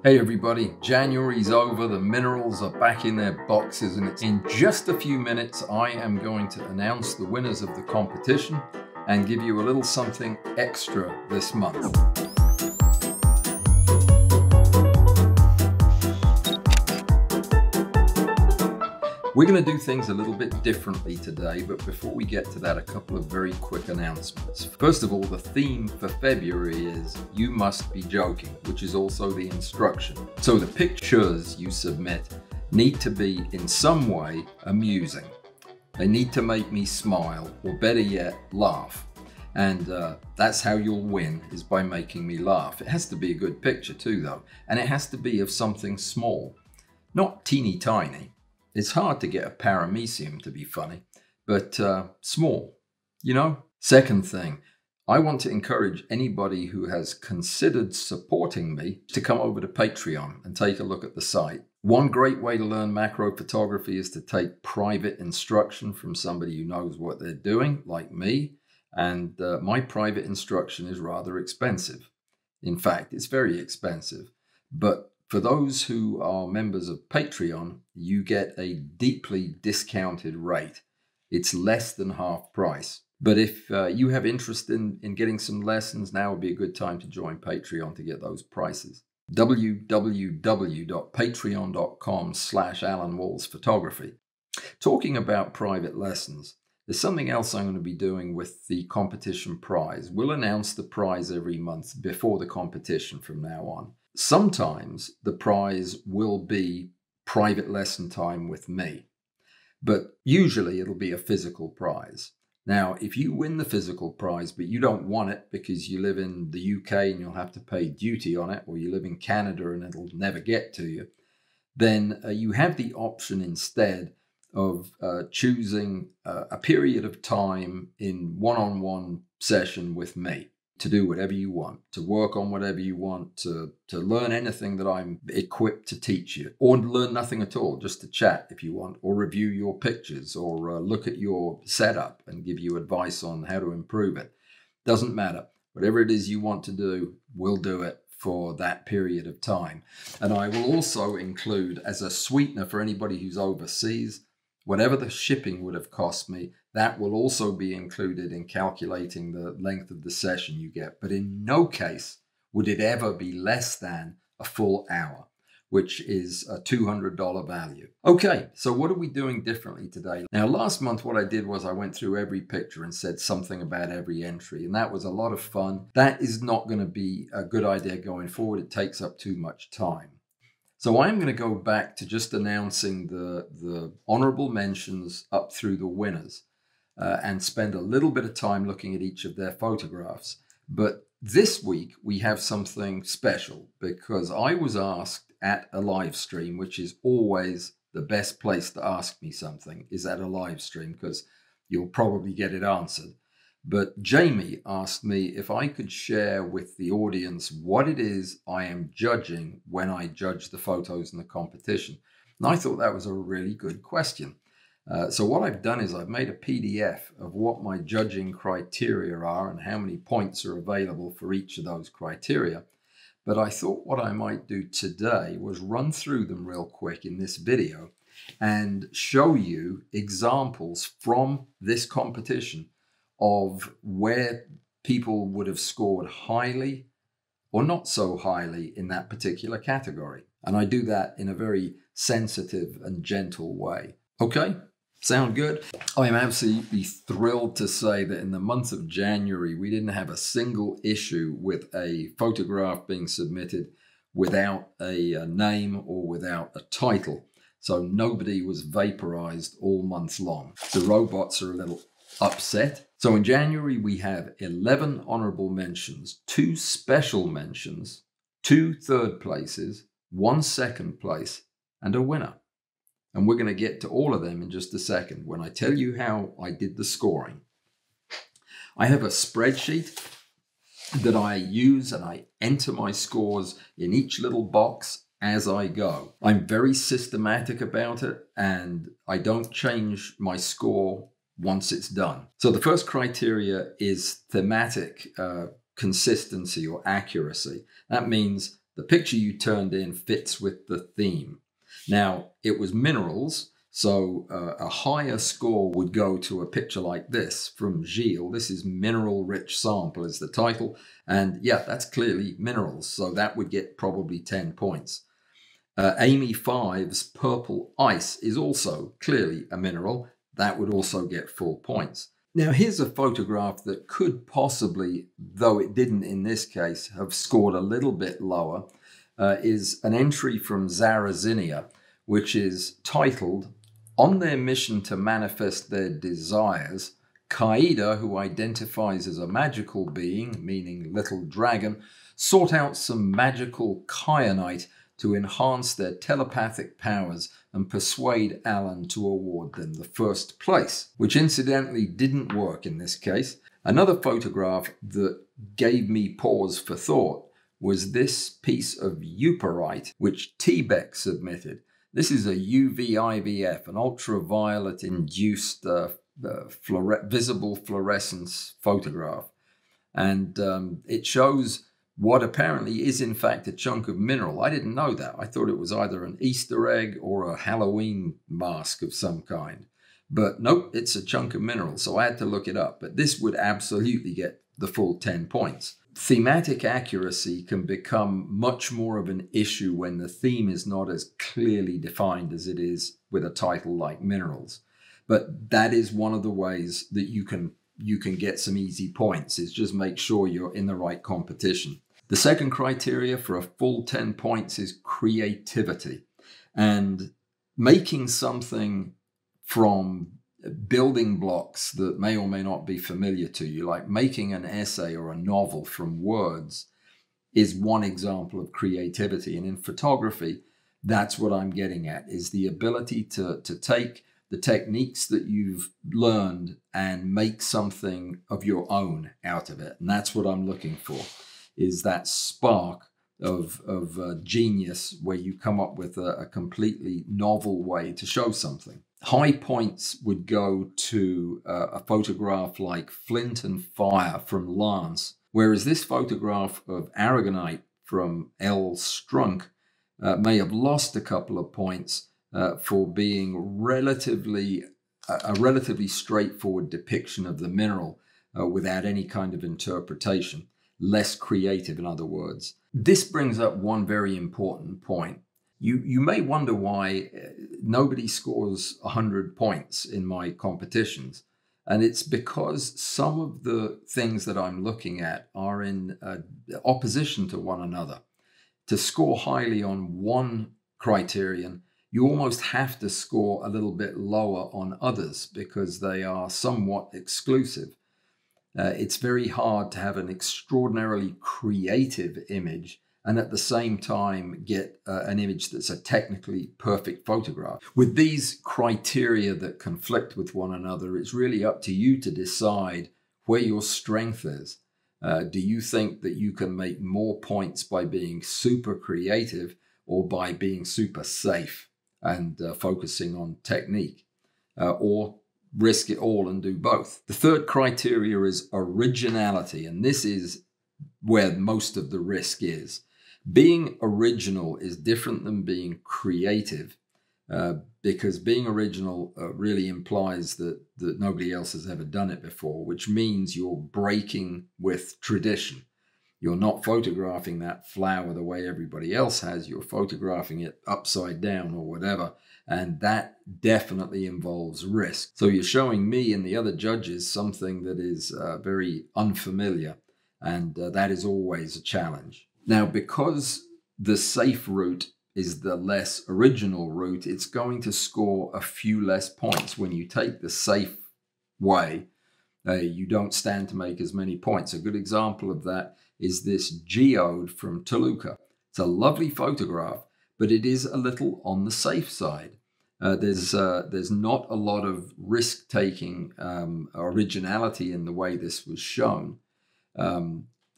Hey everybody, January's over, the minerals are back in their boxes, and in just a few minutes I am going to announce the winners of the competition and give you a little something extra this month. We're going to do things a little bit differently today, but before we get to that, a couple of very quick announcements. First of all, the theme for February is You Must Be Joking, which is also the instruction. So the pictures you submit need to be in some way amusing. They need to make me smile, or better yet, laugh. And that's how you'll win, is by making me laugh. It has to be a good picture too, though, and it has to be of something small, not teeny tiny. It's hard to get a paramecium to be funny, but small, you know? Second thing, I want to encourage anybody who has considered supporting me to come over to Patreon and take a look at the site. One great way to learn macro photography is to take private instruction from somebody who knows what they're doing, like me, and my private instruction is rather expensive. In fact, it's very expensive, but for those who are members of Patreon, you get a deeply discounted rate. It's less than half price. But if you have interest in getting some lessons, now would be a good time to join Patreon to get those prices. www.patreon.com/Allan Walls Photography. Talking about private lessons, there's something else I'm going to be doing with the competition prize. We'll announce the prize every month before the competition from now on. Sometimes the prize will be private lesson time with me, but usually it'll be a physical prize. Now, if you win the physical prize, but you don't want it because you live in the UK and you'll have to pay duty on it, or you live in Canada and it'll never get to you, then you have the option instead of choosing a period of time in one-on-one session with me to do whatever you want, to work on whatever you want, to learn anything that I'm equipped to teach you, or learn nothing at all, just to chat if you want, or review your pictures, or look at your setup and give you advice on how to improve it. Doesn't matter. Whatever it is you want to do, we'll do it for that period of time. And I will also include, as a sweetener for anybody who's overseas, whatever the shipping would have cost me, that will also be included in calculating the length of the session you get. But in no case would it ever be less than a full hour, which is a $200 value. Okay, so what are we doing differently today? Now, last month, what I did was I went through every picture and said something about every entry, and that was a lot of fun. That is not going to be a good idea going forward. It takes up too much time. So I'm going to go back to just announcing the honorable mentions up through the winners and spend a little bit of time looking at each of their photographs. But this week we have something special because I was asked at a live stream, which is always the best place to ask me something, is at a live stream, because you'll probably get it answered. But Jamie asked me if I could share with the audience what it is I am judging when I judge the photos in the competition. And I thought that was a really good question. So what I've done is I've made a PDF of what my judging criteria are and how many points are available for each of those criteria. But I thought what I might do today was run through them real quick in this video and show you examples from this competition of where people would have scored highly or not so highly in that particular category. And I do that in a very sensitive and gentle way. Okay, sound good? I am absolutely thrilled to say that in the month of January, we didn't have a single issue with a photograph being submitted without a name or without a title. So nobody was vaporized all month long. The robots are a little upset. So in January, we have 11 honorable mentions, 2 special mentions, 2 third places, 1 second place, and a winner. And we're going to get to all of them in just a second when I tell you how I did the scoring. I have a spreadsheet that I use and I enter my scores in each little box as I go. I'm very systematic about it and I don't change my score once it's done. So the first criteria is thematic consistency or accuracy. That means the picture you turned in fits with the theme. Now, it was minerals, so a higher score would go to a picture like this from Gilles. This is Mineral Rich Sample is the title. And yeah, that's clearly minerals. So that would get probably 10 points. Amy 5's Purple Ice is also clearly a mineral. That would also get 4 points. Now, here's a photograph that could possibly, though it didn't in this case, have scored a little bit lower, is an entry from Zarazinia, which is titled, "On their mission to manifest their desires, Qaeda, who identifies as a magical being, meaning little dragon, sought out some magical kyanite to enhance their telepathic powers and persuade Allan to award them the first place," which incidentally didn't work in this case. Another photograph that gave me pause for thought was this piece of euperite, which T-Beck submitted. This is a UV-IVF, an ultraviolet-induced visible fluorescence photograph. And it shows what apparently is in fact a chunk of mineral. I didn't know that. I thought it was either an Easter egg or a Halloween mask of some kind. But nope, it's a chunk of mineral, so I had to look it up. But this would absolutely get the full 10 points. Thematic accuracy can become much more of an issue when the theme is not as clearly defined as it is with a title like minerals. But that is one of the ways that you can get some easy points, is just make sure you're in the right competition. The second criteria for a full 10 points is creativity. And making something from building blocks that may or may not be familiar to you, like making an essay or a novel from words, is one example of creativity. And in photography, that's what I'm getting at, is the ability to take the techniques that you've learned and make something of your own out of it. And that's what I'm looking for, is that spark of genius where you come up with a completely novel way to show something. High points would go to a photograph like Flint and Fire from Lance, whereas this photograph of Aragonite from L. Strunk may have lost a couple of points for being a relatively straightforward depiction of the mineral without any kind of interpretation. Less creative, in other words. This brings up one very important point. You may wonder why nobody scores 100 points in my competitions. And it's because some of the things that I'm looking at are in opposition to one another. To score highly on one criterion, you almost have to score a little bit lower on others because they are somewhat exclusive. It's very hard to have an extraordinarily creative image and at the same time get an image that's a technically perfect photograph. With these criteria that conflict with one another, it's really up to you to decide where your strength is. Do you think that you can make more points by being super creative or by being super safe and focusing on technique? Or risk it all and do both? The third criteria is originality, and this is where most of the risk is. Being original is different than being creative, because being original really implies that nobody else has ever done it before, which means you're breaking with tradition. You're not photographing that flower the way everybody else has. You're photographing it upside down or whatever. And that definitely involves risk. So you're showing me and the other judges something that is very unfamiliar. And that is always a challenge. Now, because the safe route is the less original route, it's going to score a few less points. When you take the safe way, you don't stand to make as many points. A good example of that is this geode from Toluca. It's a lovely photograph, but it is a little on the safe side. There's not a lot of risk-taking originality in the way this was shown.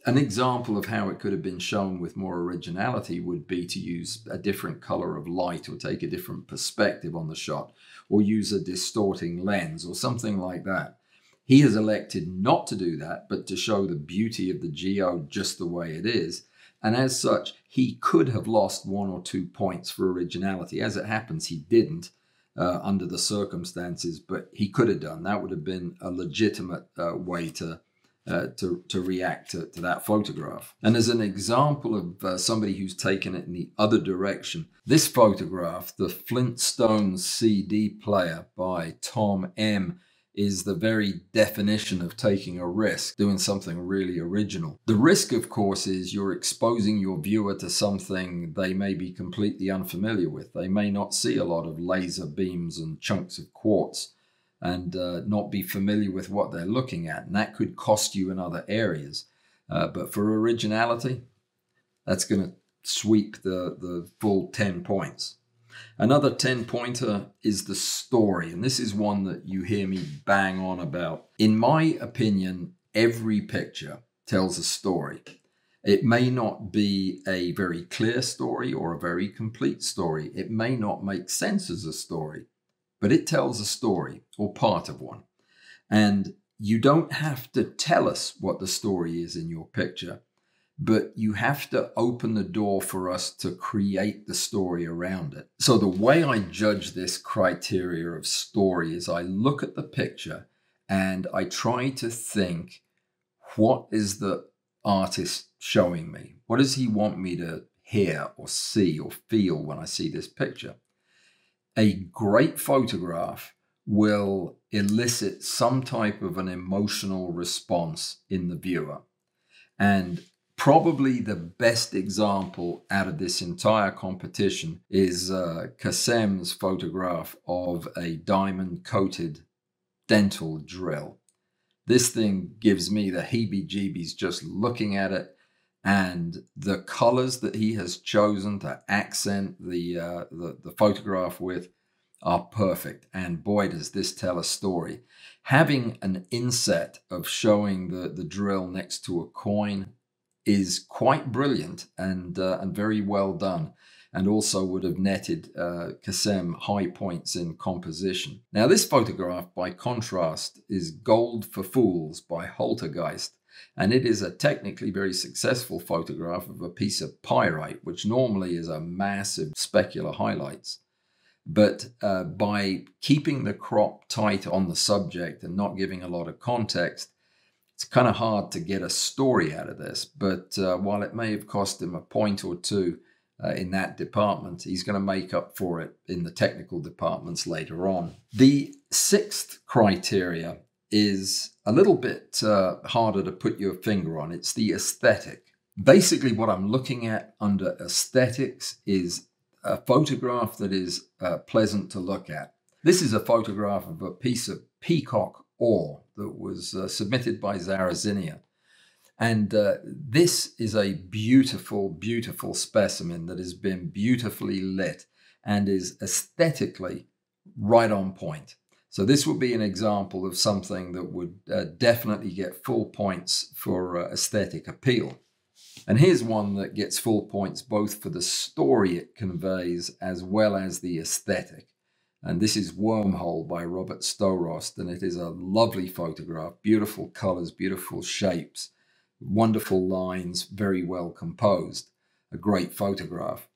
An example of how it could have been shown with more originality would be to use a different color of light or take a different perspective on the shot or use a distorting lens or something like that. He has elected not to do that, but to show the beauty of the geode just the way it is. And as such, he could have lost 1 or 2 points for originality. As it happens, he didn't under the circumstances, but he could have done. That would have been a legitimate way to react to that photograph. And as an example of somebody who's taken it in the other direction, this photograph, the Flintstones CD player by Tom M., is the very definition of taking a risk, doing something really original. The risk, of course, is you're exposing your viewer to something they may be completely unfamiliar with. They may not see a lot of laser beams and chunks of quartz and not be familiar with what they're looking at. And that could cost you in other areas. But for originality, that's going to sweep the full 10 points. Another 10-pointer is the story, and this is one that you hear me bang on about. In my opinion, every picture tells a story. It may not be a very clear story or a very complete story. It may not make sense as a story, but it tells a story or part of one. And you don't have to tell us what the story is in your picture, but you have to open the door for us to create the story around it. So the way I judge this criteria of story is I look at the picture and I try to think, what is the artist showing me? What does he want me to hear or see or feel when I see this picture? A great photograph will elicit some type of an emotional response in the viewer. And probably the best example out of this entire competition is Kasem's photograph of a diamond-coated dental drill. This thing gives me the heebie-jeebies just looking at it, and the colors that he has chosen to accent the photograph with are perfect. And boy, does this tell a story. Having an inset of showing the drill next to a coin is quite brilliant and very well done, and also would have netted Kasem high points in composition. Now, this photograph, by contrast, is Gold for Fools by Holtergeist, and it is a technically very successful photograph of a piece of pyrite, which normally is a massive specular highlights. But by keeping the crop tight on the subject and not giving a lot of context, it's kind of hard to get a story out of this. But while it may have cost him a point or two in that department, he's going to make up for it in the technical departments later on. The sixth criteria is a little bit harder to put your finger on. It's the aesthetic. Basically, what I'm looking at under aesthetics is a photograph that is pleasant to look at. This is a photograph of a piece of peacock ore that was submitted by Zarazinia. And this is a beautiful, beautiful specimen that has been beautifully lit and is aesthetically right on point. So this would be an example of something that would definitely get full points for aesthetic appeal. And here's one that gets full points both for the story it conveys as well as the aesthetic. And this is Wormhole by Robert Storost, and it is a lovely photograph, beautiful colors, beautiful shapes, wonderful lines, very well composed, a great photograph.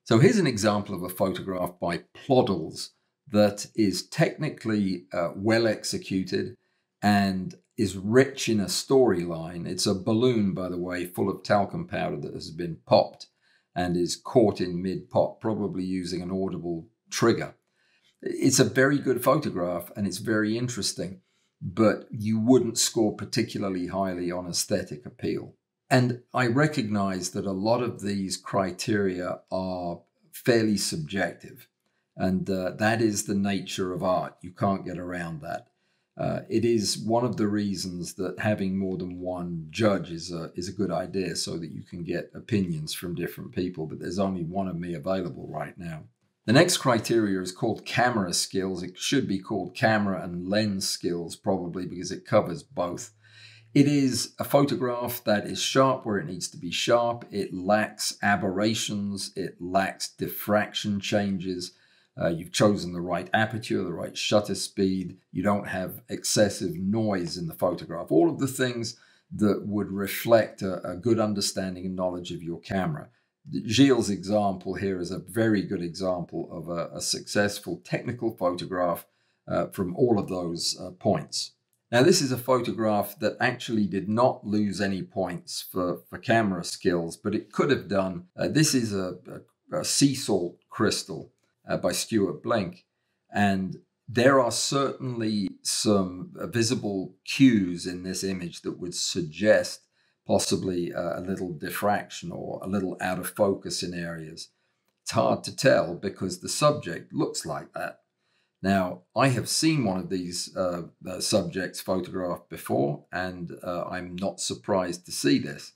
So here's an example of a photograph by Ploddles that is technically well executed and is rich in a storyline. It's a balloon, by the way, full of talcum powder that has been popped and is caught in mid-pop, probably using an audible trigger. It's a very good photograph and it's very interesting, but you wouldn't score particularly highly on aesthetic appeal. And I recognize that a lot of these criteria are fairly subjective, and that is the nature of art. You can't get around that. It is one of the reasons that having more than one judge is a good idea, so that you can get opinions from different people, but there's only one of me available right now. The next criteria is called camera skills. It should be called camera and lens skills, probably, because it covers both. It is a photograph that is sharp where it needs to be sharp. It lacks aberrations. It lacks diffraction changes. You've chosen the right aperture, the right shutter speed. You don't have excessive noise in the photograph. All of the things that would reflect a good understanding and knowledge of your camera. Gilles' example here is a very good example of a successful technical photograph from all of those points. Now, this is a photograph that actually did not lose any points for camera skills, but it could have done. This is a sea salt crystal by Stuart Blink, and there are certainly some visible cues in this image that would suggest possibly a little diffraction or a little out of focus in areas. It's hard to tell because the subject looks like that. Now, I have seen one of these subjects photographed before, and I'm not surprised to see this.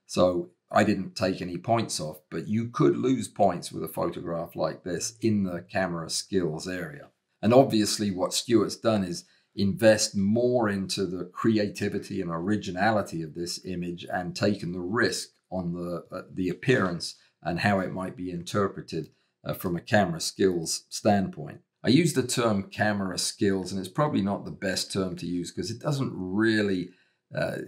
So I didn't take any points off, but you could lose points with a photograph like this in the camera skills area. And obviously what Stuart's done is invest more into the creativity and originality of this image and taken the risk on the appearance and how it might be interpreted from a camera skills standpoint. I use the term camera skills, and it's probably not the best term to use because it doesn't really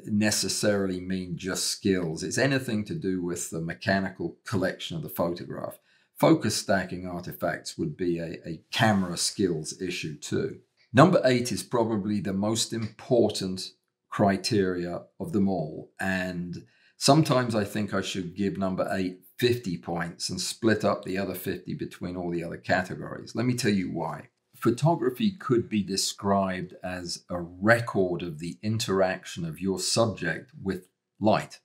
necessarily mean just skills. It's anything to do with the mechanical collection of the photograph. Focus stacking artifacts would be a camera skills issue too. Number 8 is probably the most important criteria of them all. And sometimes I think I should give number 8 50 points and split up the other 50 between all the other categories. Let me tell you why. Photography could be described as a record of the interaction of your subject with light.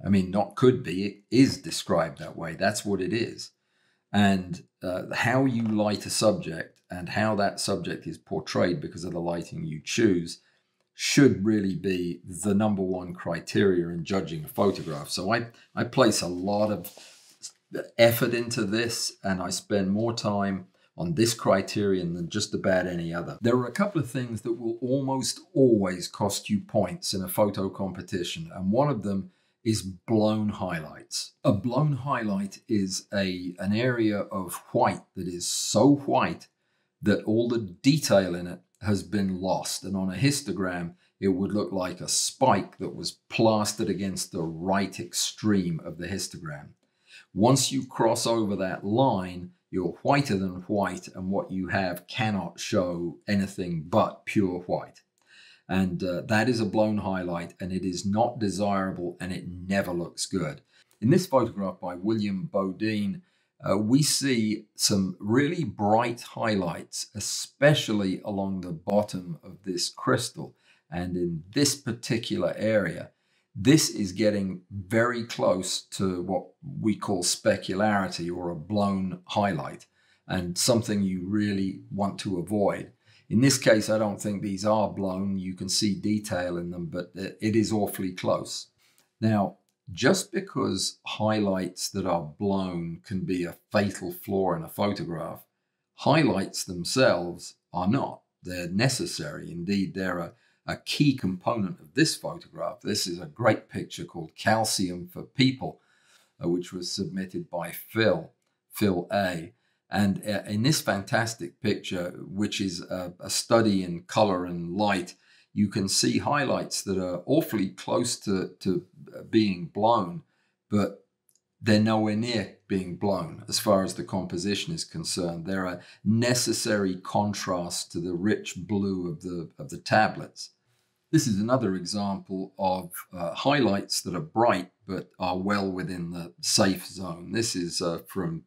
I mean, not could be, it is described that way. That's what it is. And how you light a subject and how that subject is portrayed because of the lighting you choose should really be the number one criteria in judging a photograph. So I place a lot of effort into this, and I spend more time on this criterion than just about any other. There are a couple of things that will almost always cost you points in a photo competition, and one of them is blown highlights. A blown highlight is an area of white that is so white that all the detail in it has been lost. And on a histogram, it would look like a spike that was plastered against the right extreme of the histogram. Once you cross over that line, you're whiter than white, and what you have cannot show anything but pure white. And that is a blown highlight, and it is not desirable, and it never looks good. In this photograph by William Bodine, we see some really bright highlights, especially along the bottom of this crystal. And in this particular area, this is getting very close to what we call specularity, or a blown highlight, and something you really want to avoid. In this case, I don't think these are blown. You can see detail in them, but it is awfully close. Now, just because highlights that are blown can be a fatal flaw in a photograph, highlights themselves are not. They're necessary. Indeed, they're a key component of this photograph. This is a great picture called Calcium for People, which was submitted by Phil A. And in this fantastic picture, which is a study in color and light, you can see highlights that are awfully close to being blown, but they're nowhere near being blown as far as the composition is concerned. They're a necessary contrast to the rich blue of the tablets. This is another example of highlights that are bright but are well within the safe zone. This is from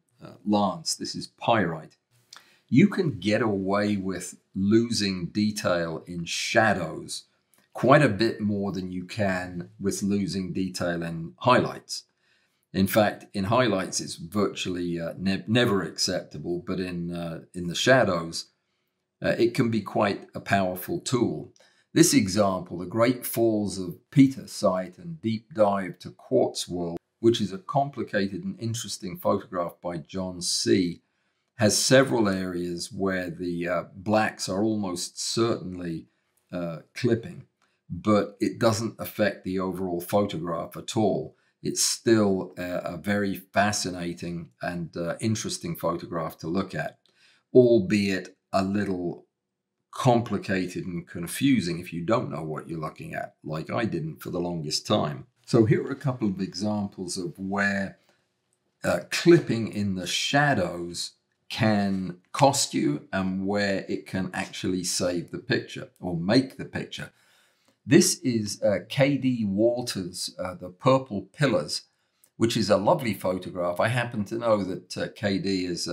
Lance. This is pyrite. You can get away with losing detail in shadows quite a bit more than you can with losing detail in highlights. In fact, in highlights, it's virtually never acceptable, but in the shadows, it can be quite a powerful tool. This example, the Great Falls of Peter site and deep dive to Quartz World, which is a complicated and interesting photograph by John C., has several areas where the blacks are almost certainly clipping, but it doesn't affect the overall photograph at all. It's still a very fascinating and interesting photograph to look at, albeit a little complicated and confusing if you don't know what you're looking at, like I didn't for the longest time. So here are a couple of examples of where clipping in the shadows can cost you and where it can actually save the picture or make the picture. This is K.D. Walters' The Purple Pillars, which is a lovely photograph. I happen to know that K.D. is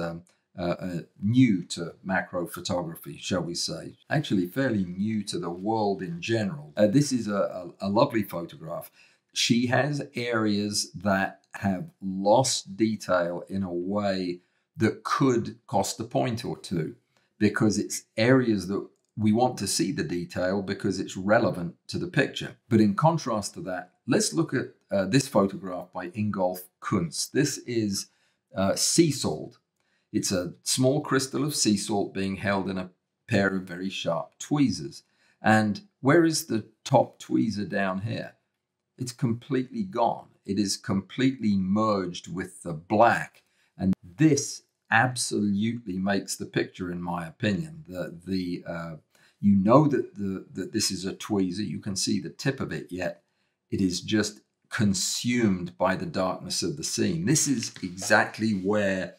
new to macro photography, shall we say. Actually, fairly new to the world in general. This is a lovely photograph. She has areas that have lost detail in a way that could cost a point or two, because it's areas that we want to see the detail because it's relevant to the picture. But in contrast to that, let's look at this photograph by Ingolf Kunz. This is sea salt. It's a small crystal of sea salt being held in a pair of very sharp tweezers. And where is the top tweezer down here? It's completely gone. It is completely merged with the black. And this absolutely makes the picture, in my opinion. You know that this is a tweezer. You can see the tip of it, yet it is just consumed by the darkness of the scene. This is exactly where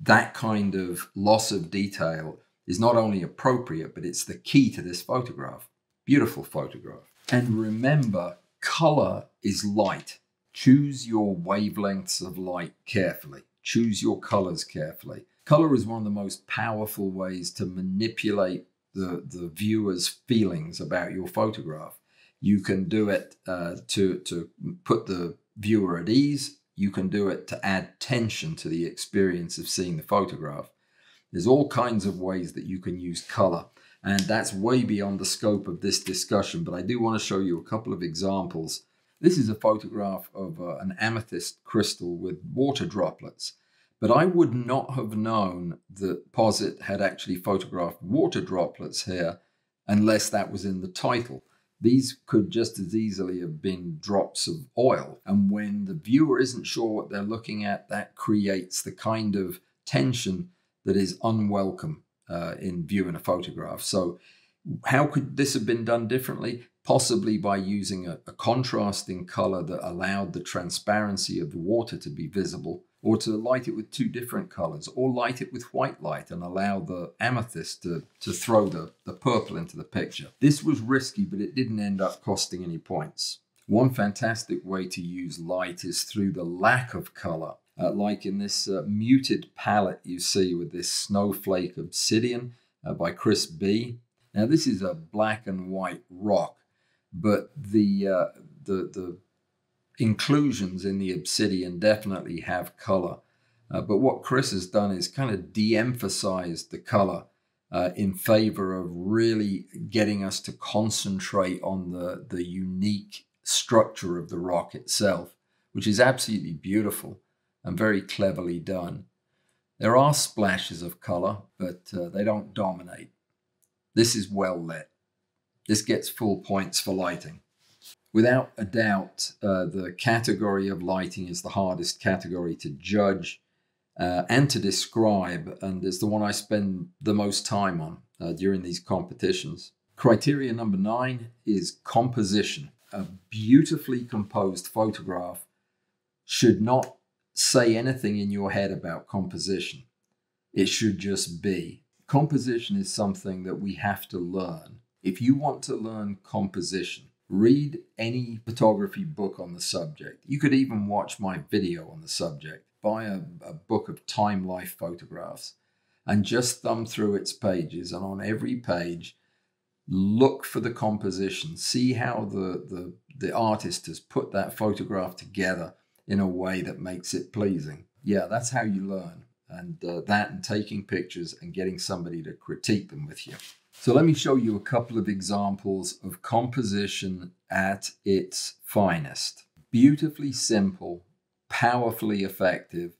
that kind of loss of detail is not only appropriate, but it's the key to this photograph. Beautiful photograph. And remember, color is light. Choose your wavelengths of light carefully. Choose your colors carefully. Color is one of the most powerful ways to manipulate the viewer's feelings about your photograph. You can do it to put the viewer at ease. You can do it to add tension to the experience of seeing the photograph. There's all kinds of ways that you can use color, and that's way beyond the scope of this discussion, but I do want to show you a couple of examples. This is a photograph of an amethyst crystal with water droplets, but I would not have known that Posset had actually photographed water droplets here unless that was in the title. These could just as easily have been drops of oil. And when the viewer isn't sure what they're looking at, that creates the kind of tension that is unwelcome in viewing a photograph. So how could this have been done differently? Possibly by using a contrasting color that allowed the transparency of the water to be visible, or to light it with two different colors, or light it with white light and allow the amethyst to throw the purple into the picture. This was risky, but it didn't end up costing any points. One fantastic way to use light is through the lack of color, like in this muted palette you see with this snowflake obsidian by Chris B. Now this is a black and white rock, but the inclusions in the obsidian definitely have color. But what Chris has done is kind of de-emphasized the color in favor of really getting us to concentrate on the unique structure of the rock itself, which is absolutely beautiful and very cleverly done. There are splashes of color, but they don't dominate. This is well lit. This gets full points for lighting. Without a doubt, the category of lighting is the hardest category to judge and to describe, and is the one I spend the most time on during these competitions. Criteria number 9 is composition. A beautifully composed photograph should not say anything in your head about composition. It should just be. Composition is something that we have to learn. If you want to learn composition, read any photography book on the subject. You could even watch my video on the subject. Buy a book of time life photographs and just thumb through its pages, and on every page, look for the composition. See how the artist has put that photograph together in a way that makes it pleasing. Yeah, that's how you learn. And that and taking pictures and getting somebody to critique them with you. So let me show you a couple of examples of composition at its finest. Beautifully simple, powerfully effective.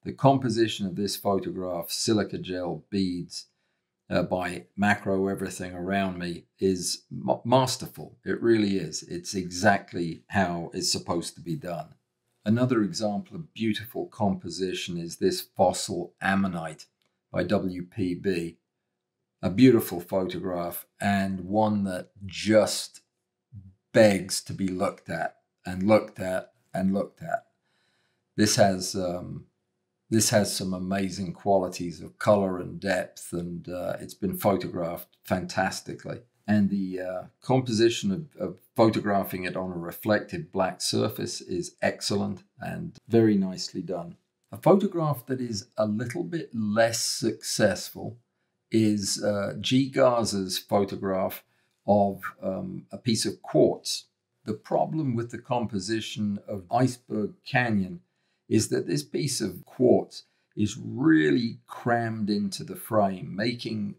The composition of this photograph, Silica Gel Beads by Macro Everything Around Me, is masterful. It really is. It's exactly how it's supposed to be done. Another example of beautiful composition is this Fossil Ammonite by AWP. A beautiful photograph, and one that just begs to be looked at and looked at and looked at. This has This has some amazing qualities of color and depth, and it's been photographed fantastically. And the composition of photographing it on a reflective black surface is excellent and very nicely done. A photograph that is a little bit less successful is G. Garza's photograph of a piece of quartz. The problem with the composition of Iceberg Canyon is that this piece of quartz is really crammed into the frame, making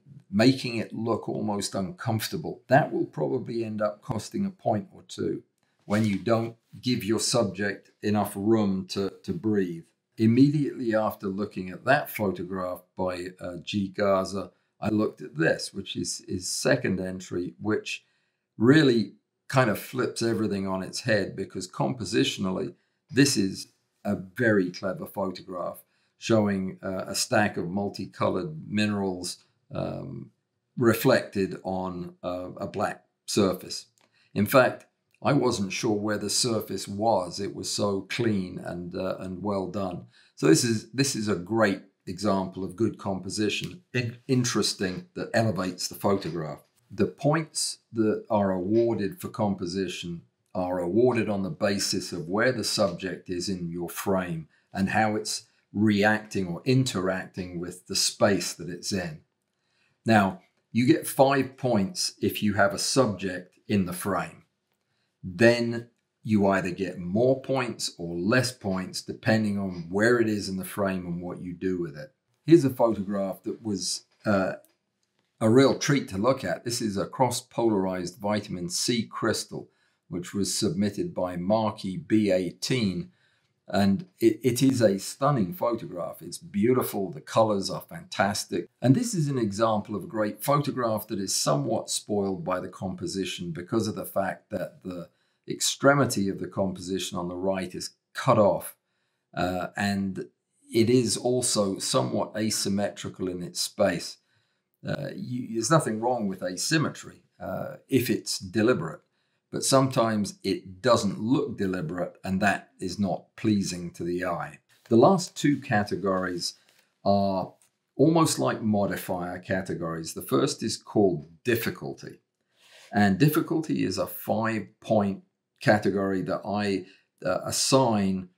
it look almost uncomfortable. That will probably end up costing a point or two when you don't give your subject enough room to breathe. Immediately after looking at that photograph by G. Garza, I looked at this, which is his second entry, which really kind of flips everything on its head, because compositionally, this is a very clever photograph showing a stack of multicolored minerals reflected on a black surface. In fact, I wasn't sure where the surface was. It was so clean and well done. So this is a great example of good composition, interesting, that elevates the photograph. The points that are awarded for composition are awarded on the basis of where the subject is in your frame and how it's reacting or interacting with the space that it's in. Now, you get 5 points if you have a subject in the frame. Then you either get more points or less points depending on where it is in the frame and what you do with it. Here's a photograph that was a real treat to look at. This is a cross-polarized vitamin C crystal, which was submitted by Marky B18. And it is a stunning photograph. It's beautiful. The colors are fantastic. And this is an example of a great photograph that is somewhat spoiled by the composition because of the fact that the extremity of the composition on the right is cut off. And it is also somewhat asymmetrical in its space. There's nothing wrong with asymmetry if it's deliberate. But sometimes it doesn't look deliberate, and that is not pleasing to the eye. The last two categories are almost like modifier categories. The first is called difficulty. And difficulty is a 5-point category that I assign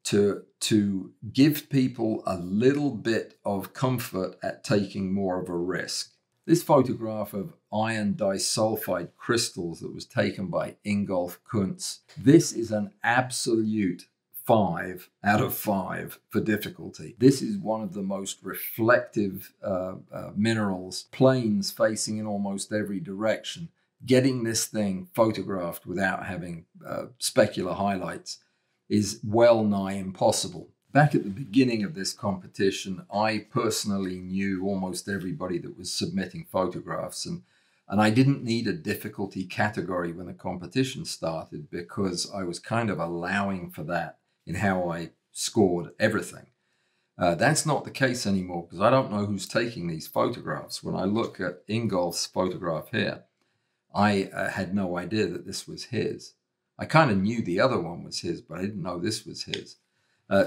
to give people a little bit of comfort at taking more of a risk. This photograph of iron disulfide crystals that was taken by Ingolf Kuntz, this is an absolute 5 out of 5 for difficulty. This is one of the most reflective minerals, planes facing in almost every direction. Getting this thing photographed without having specular highlights is well nigh impossible. Back at the beginning of this competition, I personally knew almost everybody that was submitting photographs, and I didn't need a difficulty category when the competition started because I was kind of allowing for that in how I scored everything. That's not the case anymore because I don't know who's taking these photographs. When I look at Ingolf's photograph here, I had no idea that this was his. I kind of knew the other one was his, but I didn't know this was his.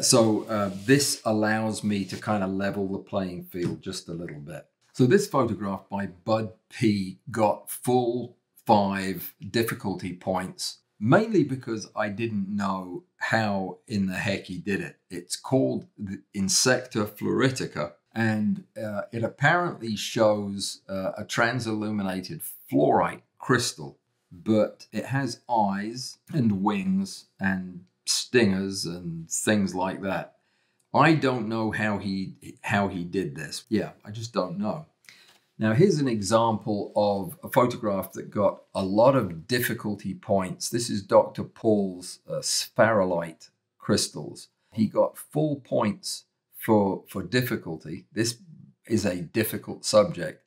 So this allows me to kind of level the playing field just a little bit. So this photograph by Bud P got full 5 difficulty points, mainly because I didn't know how in the heck he did it. It's called the Insecta fluoritica, and it apparently shows a transilluminated fluorite crystal, but it has eyes and wings and stingers and things like that. I don't know how he did this. Yeah, I just don't know. Now here's an example of a photograph that got a lot of difficulty points. This is Dr. Paul's spherulite crystals. He got full points for difficulty. This is a difficult subject.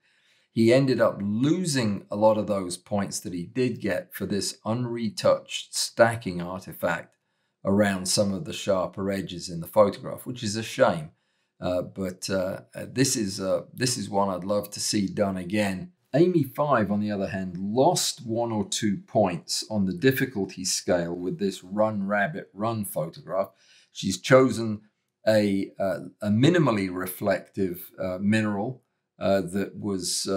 He ended up losing a lot of those points that he did get for this unretouched stacking artifact around some of the sharper edges in the photograph, which is a shame. But this is one I'd love to see done again. Amy 5, on the other hand, lost 1 or 2 points on the difficulty scale with this Run Rabbit Run photograph. She's chosen a minimally reflective mineral that was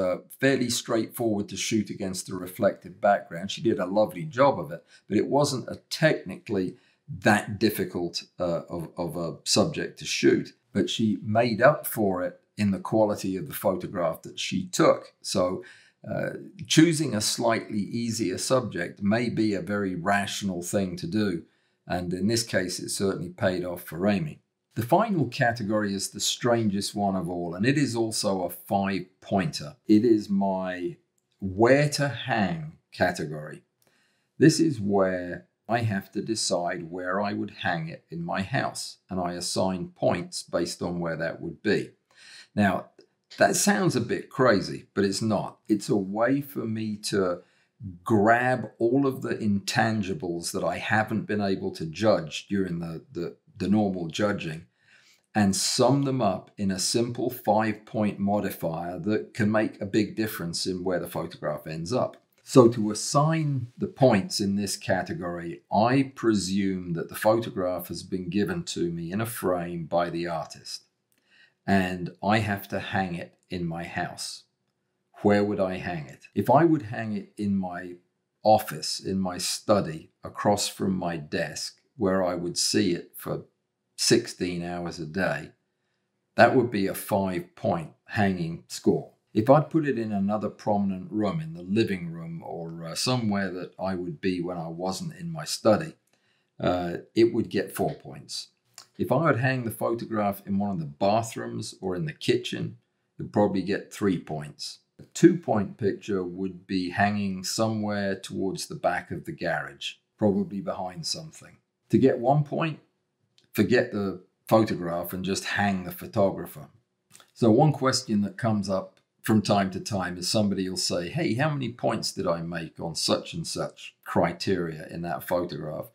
fairly straightforward to shoot against a reflective background. She did a lovely job of it, but it wasn't a technically that difficult of a subject to shoot. But she made up for it in the quality of the photograph that she took. So choosing a slightly easier subject may be a very rational thing to do. And in this case, it certainly paid off for Amy. The final category is the strangest one of all, and it is also a 5-pointer. It is my where to hang category. This is where I have to decide where I would hang it in my house, and I assign points based on where that would be. Now, that sounds a bit crazy, but it's not. It's a way for me to grab all of the intangibles that I haven't been able to judge during the normal judging and sum them up in a simple 5-point modifier that can make a big difference in where the photograph ends up. So to assign the points in this category, I presume that the photograph has been given to me in a frame by the artist, and I have to hang it in my house. Where would I hang it? If I would hang it in my office, in my study, across from my desk, where I would see it for 16 hours a day, that would be a 5-point hanging score. If I'd put it in another prominent room, in the living room or somewhere that I would be when I wasn't in my study, it would get 4 points. If I would hang the photograph in one of the bathrooms or in the kitchen, it would probably get 3 points. A 2-point picture would be hanging somewhere towards the back of the garage, probably behind something. To get 1 point, forget the photograph and just hang the photographer. So one question that comes up from time to time is somebody will say, hey, how many points did I make on such and such criteria in that photograph?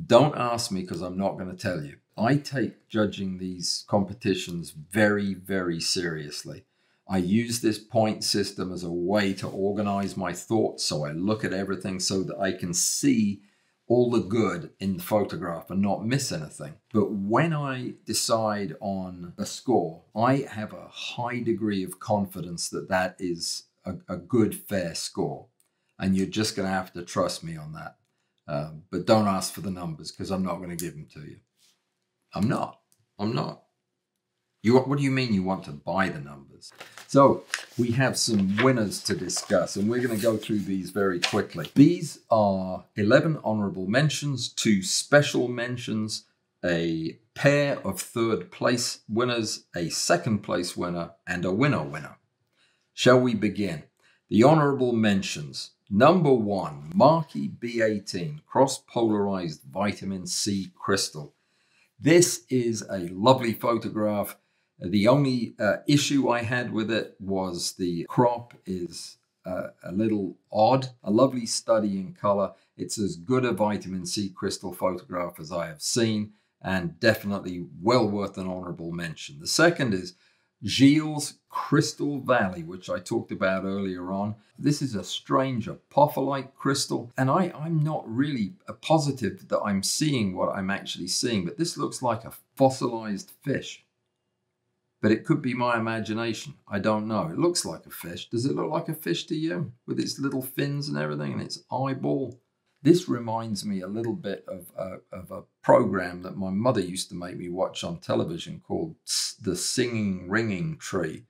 Don't ask me, because I'm not going to tell you. I take judging these competitions very, very seriously. I use this point system as a way to organize my thoughts, so I look at everything so that I can see all the good in the photograph and not miss anything. But when I decide on a score, I have a high degree of confidence that that is a good, fair score. And you're just going to have to trust me on that. But don't ask for the numbers, because I'm not going to give them to you. I'm not. What do you mean you want to buy the numbers? So we have some winners to discuss, and we're going to go through these very quickly. These are 11 honorable mentions, 2 special mentions, a pair of 3rd place winners, a 2nd place winner, and a winner. Shall we begin? The honorable mentions. Number 1, Marquee B18 cross-polarized vitamin C crystal. This is a lovely photograph. The only issue I had with it was the crop is a little odd. A lovely study in color. It's as good a vitamin C crystal photograph as I have seen, and definitely well worth an honorable mention. The second is Gilles Crystal Valley, which I talked about earlier on. This is a strange apophyllite crystal, and I'm not really positive that I'm seeing what I'm actually seeing, but this looks like a fossilized fish. But it could be my imagination. I don't know. It looks like a fish. Does it look like a fish to you? With its little fins and everything and its eyeball? This reminds me a little bit of a program that my mother used to make me watch on television called The Singing Ringing Tree,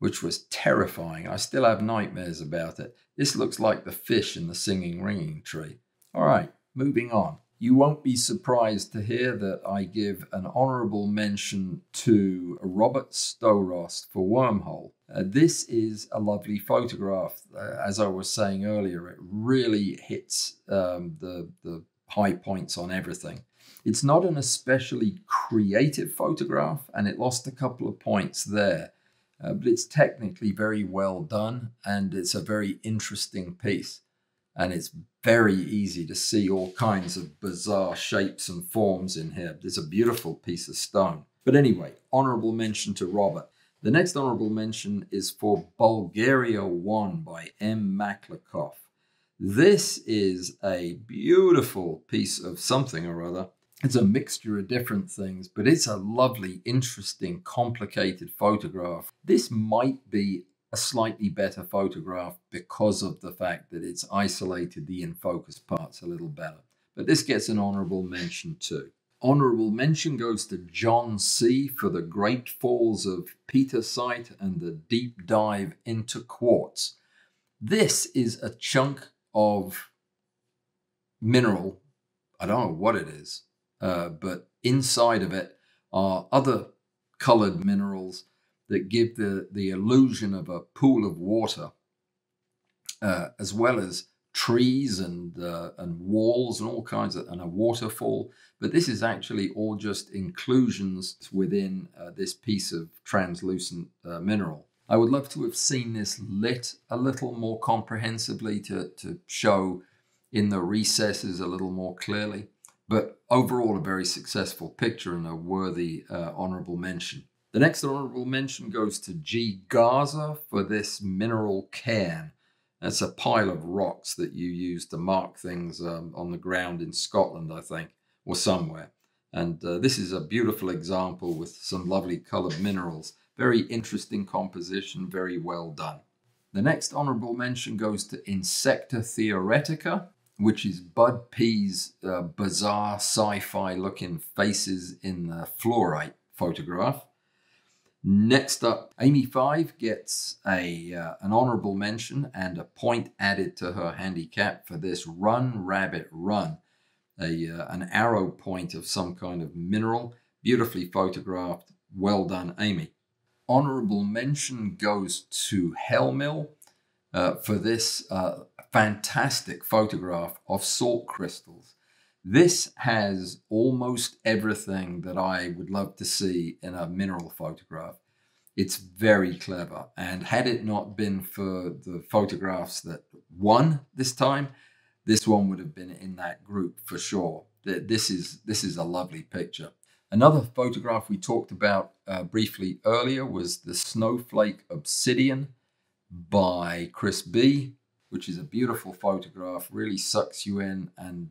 which was terrifying. I still have nightmares about it. This looks like the fish in The Singing Ringing Tree. All right, moving on. You won't be surprised to hear that I give an honorable mention to Robert Storost for Wormhole. This is a lovely photograph. As I was saying earlier, it really hits the high points on everything. It's not an especially creative photograph, and it lost a couple of points there. But it's technically very well done, and it's a very interesting piece. And it's very easy to see all kinds of bizarre shapes and forms in here. It's a beautiful piece of stone. But anyway, honorable mention to Robert. The next honorable mention is for Bulgaria 1 by M. Maklikov. This is a beautiful piece of something or other. It's a mixture of different things, but it's a lovely, interesting, complicated photograph. This might be a slightly better photograph because of the fact that it's isolated the in-focus parts a little better. But this gets an honorable mention too. Honorable mention goes to John C. for the Great Falls of Petersite and the deep dive into quartz. This is a chunk of mineral. I don't know what it is, but inside of it are other colored minerals that give the illusion of a pool of water, as well as trees and walls and all kinds of, and a waterfall. But this is actually all just inclusions within this piece of translucent mineral. I would love to have seen this lit a little more comprehensively to show in the recesses a little more clearly. But overall, a very successful picture and a worthy honorable mention. The next honorable mention goes to G. Garza for this mineral cairn. That's a pile of rocks that you use to mark things on the ground in Scotland, I think, or somewhere. And this is a beautiful example with some lovely colored minerals. Very interesting composition, very well done. The next honorable mention goes to Insecta Theoretica, which is Bud P's bizarre sci-fi looking faces in the fluorite photograph. Next up, Amy 5 gets an honorable mention and a point added to her handicap for this Run Rabbit Run, an arrow point of some kind of mineral, beautifully photographed. Well done, Amy. Honorable mention goes to Hellmill for this fantastic photograph of salt crystals. This has almost everything that I would love to see in a mineral photograph. It's very clever, and had it not been for the photographs that won this time, this one would have been in that group for sure. This is a lovely picture. Another photograph we talked about briefly earlier was the Snowflake Obsidian by Chris B., which is a beautiful photograph, really sucks you in and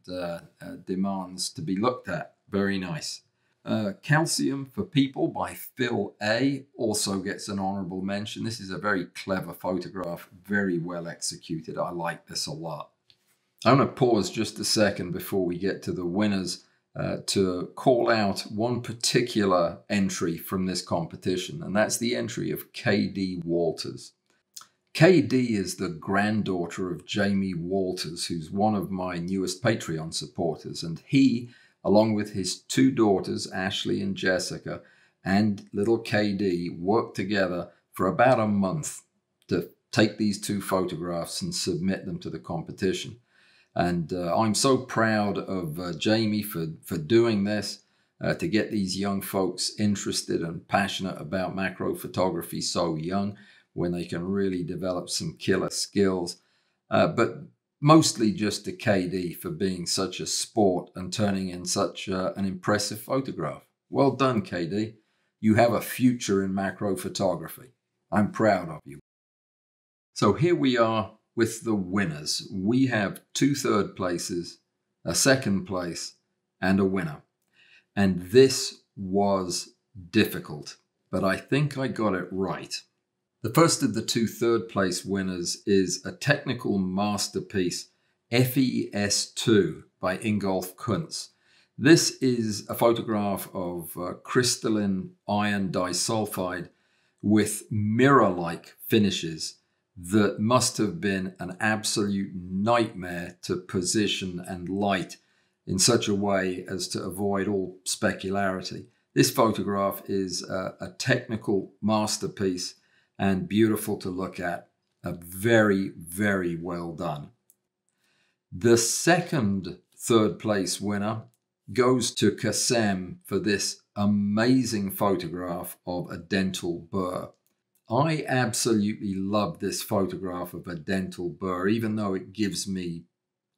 demands to be looked at. Very nice. Calcium for People by Phil A. also gets an honorable mention. This is a very clever photograph, very well executed. I like this a lot. I'm going to pause just a second before we get to the winners to call out one particular entry from this competition, and that's the entry of KD Walters. KD is the granddaughter of Jamie Walters, who's one of my newest Patreon supporters, and he, along with his two daughters, Ashley and Jessica, and little KD, worked together for about a month to take these two photographs and submit them to the competition. And I'm so proud of Jamie for doing this, to get these young folks interested and passionate about macro photography so young, when they can really develop some killer skills. But mostly just to KD for being such a sport and turning in such an impressive photograph. Well done, KD. You have a future in macro photography. I'm proud of you. So here we are with the winners. We have 2 third places, a second place, and a winner. And this was difficult, but I think I got it right. The first of the 2 third place winners is a technical masterpiece, FES2 by Ingolf Kuntz. This is a photograph of crystalline iron disulfide with mirror-like finishes that must have been an absolute nightmare to position and light in such a way as to avoid all specularity. This photograph is a technical masterpiece and beautiful to look at. Very, very well done. The second third place winner goes to Kassem for this amazing photograph of a dental burr. I absolutely love this photograph of a dental burr, even though it gives me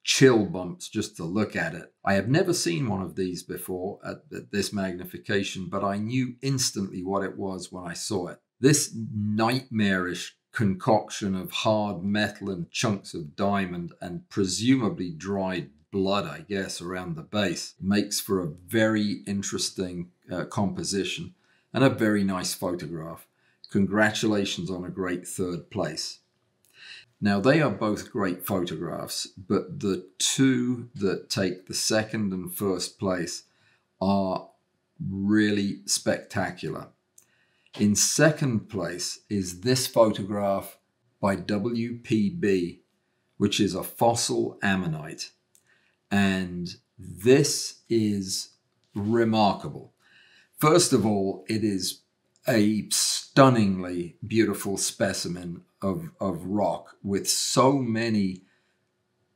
chill bumps just to look at it. I have never seen one of these before at this magnification, but I knew instantly what it was when I saw it. This nightmarish concoction of hard metal and chunks of diamond and presumably dried blood, I guess, around the base. It makes for a very interesting composition and a very nice photograph. Congratulations on a great third place. Now, they are both great photographs, but the two that take the second and first place are really spectacular. In second place is this photograph by AWP, which is a fossil ammonite. And this is remarkable. First of all, it is a stunningly beautiful specimen of rock with so many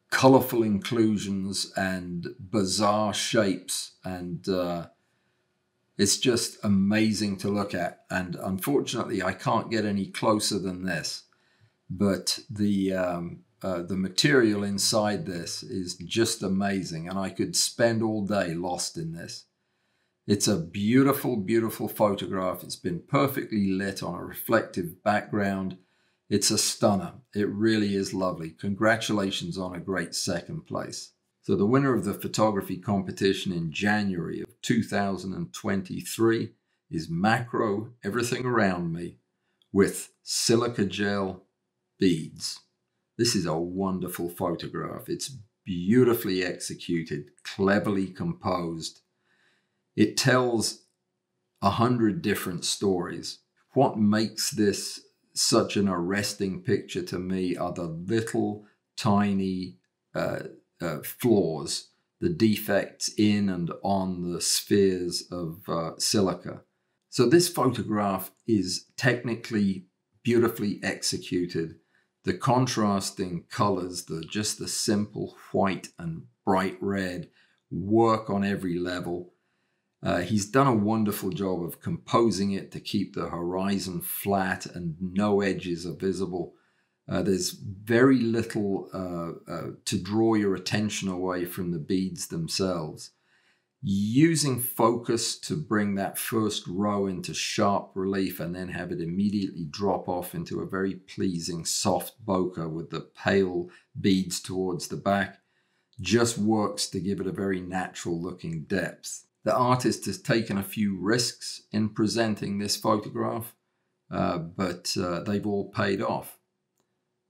colorful inclusions and bizarre shapes, and it's just amazing to look at. And unfortunately, I can't get any closer than this, but the material inside this is just amazing, and I could spend all day lost in this. It's a beautiful, beautiful photograph. It's been perfectly lit on a reflective background. It's a stunner. It really is lovely. Congratulations on a great second place. So the winner of the photography competition in January of 2023 is Macro Everything Around Me with silica gel beads. This is a wonderful photograph. It's beautifully executed, cleverly composed. It tells 100 different stories. What makes this such an arresting picture to me are the little tiny flaws, the defects in and on the spheres of silica. So this photograph is technically beautifully executed. The contrasting colors, just the simple white and bright red, work on every level. He's done a wonderful job of composing it to keep the horizon flat and no edges are visible. There's very little to draw your attention away from the beads themselves. Using focus to bring that first row into sharp relief and then have it immediately drop off into a very pleasing soft bokeh with the pale beads towards the back just works to give it a very natural looking depth. The artist has taken a few risks in presenting this photograph, but they've all paid off.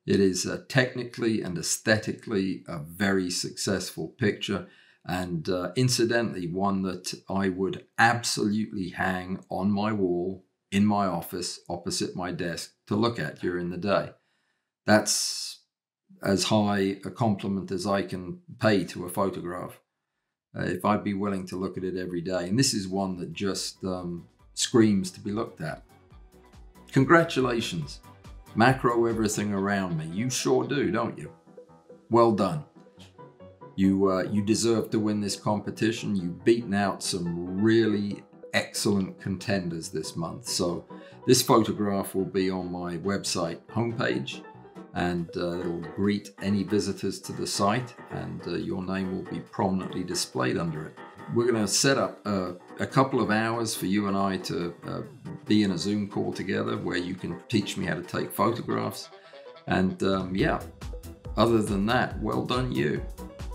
It is technically and aesthetically a very successful picture, and incidentally one that I would absolutely hang on my wall in my office opposite my desk to look at during the day. That's as high a compliment as I can pay to a photograph. If I'd be willing to look at it every day. And this is one that just screams to be looked at. Congratulations. Macro Everything Around Me. You sure do, don't you? Well done. You deserve to win this competition. You've beaten out some really excellent contenders this month. So this photograph will be on my website homepage, and it'll greet any visitors to the site, and your name will be prominently displayed under it. We're going to set up a couple of hours for you and I to be in a Zoom call together where you can teach me how to take photographs. And yeah, other than that, well done you.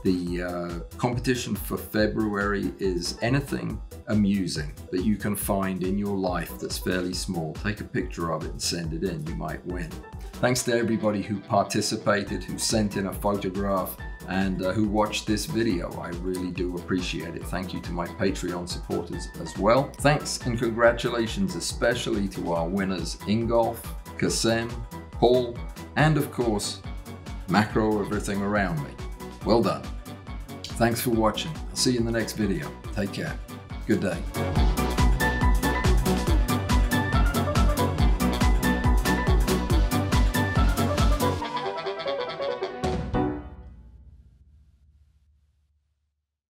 The competition for February is anything amusing that you can find in your life that's fairly small. Take a picture of it and send it in. You might win. Thanks to everybody who participated, who sent in a photograph, and who watched this video. I really do appreciate it. Thank you to my Patreon supporters as well. Thanks and congratulations especially to our winners Ingolf, Kasem, Paul, and of course, Macro Everything Around Me. Well done. Thanks for watching. I'll see you in the next video. Take care. Good day.